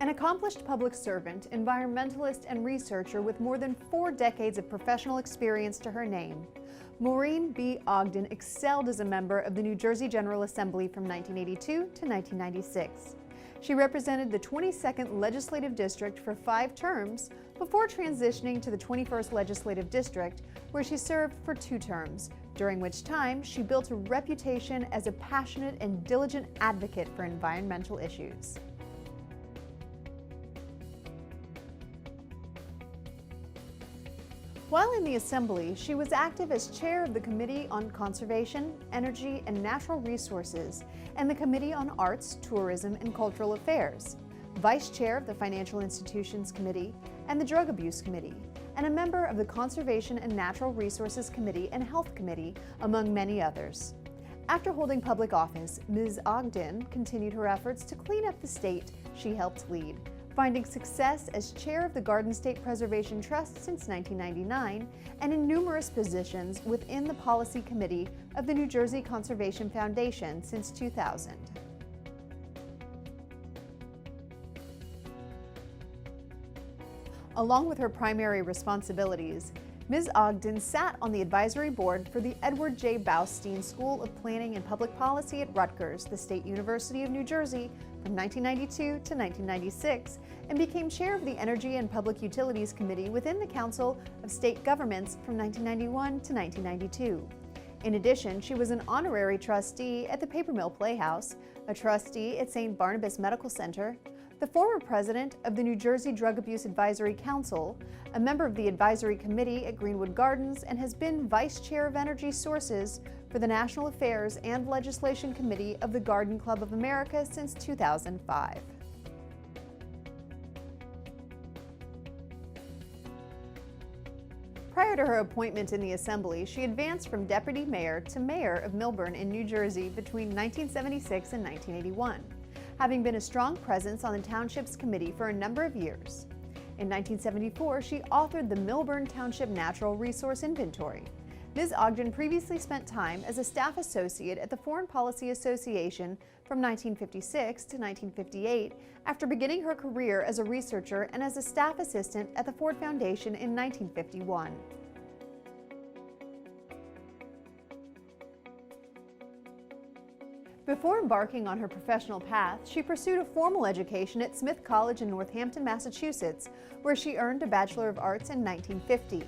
An accomplished public servant, environmentalist, and researcher with more than 4 decades of professional experience to her name, Maureen B. Ogden excelled as a member of the New Jersey General Assembly from 1982 to 1996. She represented the 22nd Legislative District for 5 terms before transitioning to the 21st Legislative District, where she served for 2 terms, during which time she built a reputation as a passionate and diligent advocate for environmental issues. While in the Assembly, she was active as chair of the Committee on Conservation, Energy, and Natural Resources and the Committee on Arts, Tourism, and Cultural Affairs, vice chair of the Financial Institutions Committee and the Drug Abuse Committee, and a member of the Conservation and Natural Resources Committee and Health Committee, among many others. After holding public office, Ms. Ogden continued her efforts to clean up the state she helped lead, finding success as chair of the Garden State Preservation Trust since 1999 and in numerous positions within the Policy Committee of the New Jersey Conservation Foundation since 2000. Along with her primary responsibilities, Ms. Ogden sat on the advisory board for the Edward J. Baustein School of Planning and Public Policy at Rutgers, the State University of New Jersey, from 1992 to 1996, and became chair of the Energy and Public Utilities Committee within the Council of State Governments from 1991 to 1992. In addition, she was an honorary trustee at the Paper Mill Playhouse, a trustee at St. Barnabas Medical Center, the former president of the New Jersey Drug Abuse Advisory Council, a member of the Advisory Committee at Greenwood Gardens, and has been Vice Chair of Energy Sources for the National Affairs and Legislation Committee of the Garden Club of America since 2005. Prior to her appointment in the Assembly, she advanced from deputy mayor to mayor of Millburn in New Jersey between 1976 and 1981. Having been a strong presence on the Township's committee for a number of years. In 1974, she authored the Millburn Township Natural Resource Inventory. Ms. Ogden previously spent time as a staff associate at the Foreign Policy Association from 1956 to 1958 after beginning her career as a researcher and as a staff assistant at the Ford Foundation in 1951. Before embarking on her professional path, she pursued a formal education at Smith College in Northampton, Massachusetts, where she earned a Bachelor of Arts in 1950.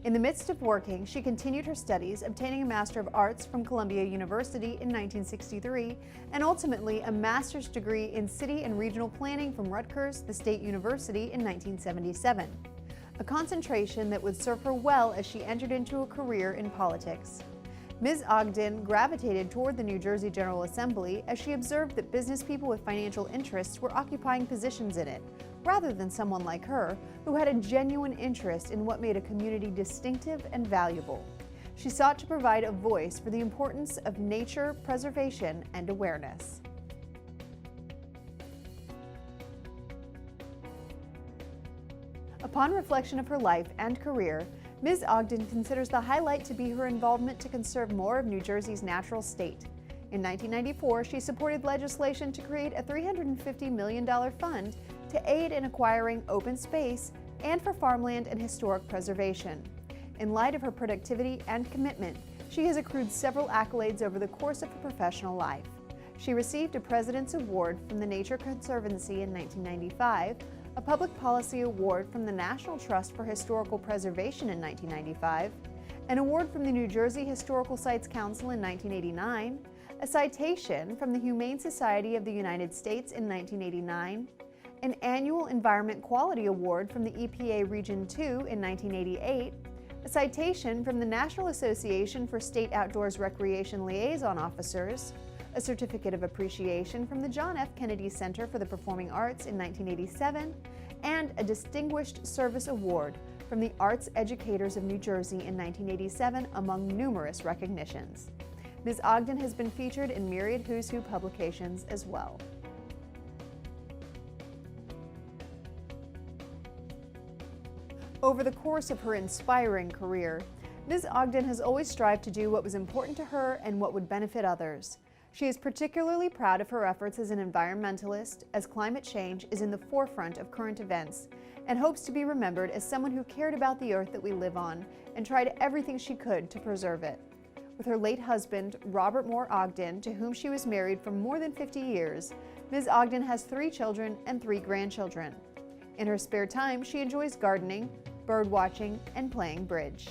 In the midst of working, she continued her studies, obtaining a Master of Arts from Columbia University in 1963, and ultimately a master's degree in City and Regional Planning from Rutgers, the State University, in 1977. A concentration that would serve her well as she entered into a career in politics. Ms. Ogden gravitated toward the New Jersey General Assembly as she observed that business people with financial interests were occupying positions in it, rather than someone like her who had a genuine interest in what made a community distinctive and valuable. She sought to provide a voice for the importance of nature preservation and awareness. Upon reflection of her life and career, Ms. Ogden considers the highlight to be her involvement to conserve more of New Jersey's natural state. In 1994, she supported legislation to create a $350 million fund to aid in acquiring open space and for farmland and historic preservation. In light of her productivity and commitment, she has accrued several accolades over the course of her professional life. She received a President's Award from the Nature Conservancy in 1995, a Public Policy Award from the National Trust for Historical Preservation in 1995, an award from the New Jersey Historical Sites Council in 1989, a citation from the Humane Society of the United States in 1989, an annual Environment Quality Award from the EPA Region 2 in 1988, a citation from the National Association for State Outdoors Recreation Liaison Officers, a Certificate of Appreciation from the John F. Kennedy Center for the Performing Arts in 1987, and a Distinguished Service Award from the Arts Educators of New Jersey in 1987, among numerous recognitions. Ms. Ogden has been featured in myriad Who's Who publications as well. Over the course of her inspiring career, Ms. Ogden has always strived to do what was important to her and what would benefit others. She is particularly proud of her efforts as an environmentalist, as climate change is in the forefront of current events, and hopes to be remembered as someone who cared about the earth that we live on and tried everything she could to preserve it. With her late husband, Robert Moore Ogden, to whom she was married for more than 50 years, Ms. Ogden has 3 children and 3 grandchildren. In her spare time, she enjoys gardening, bird watching, and playing bridge.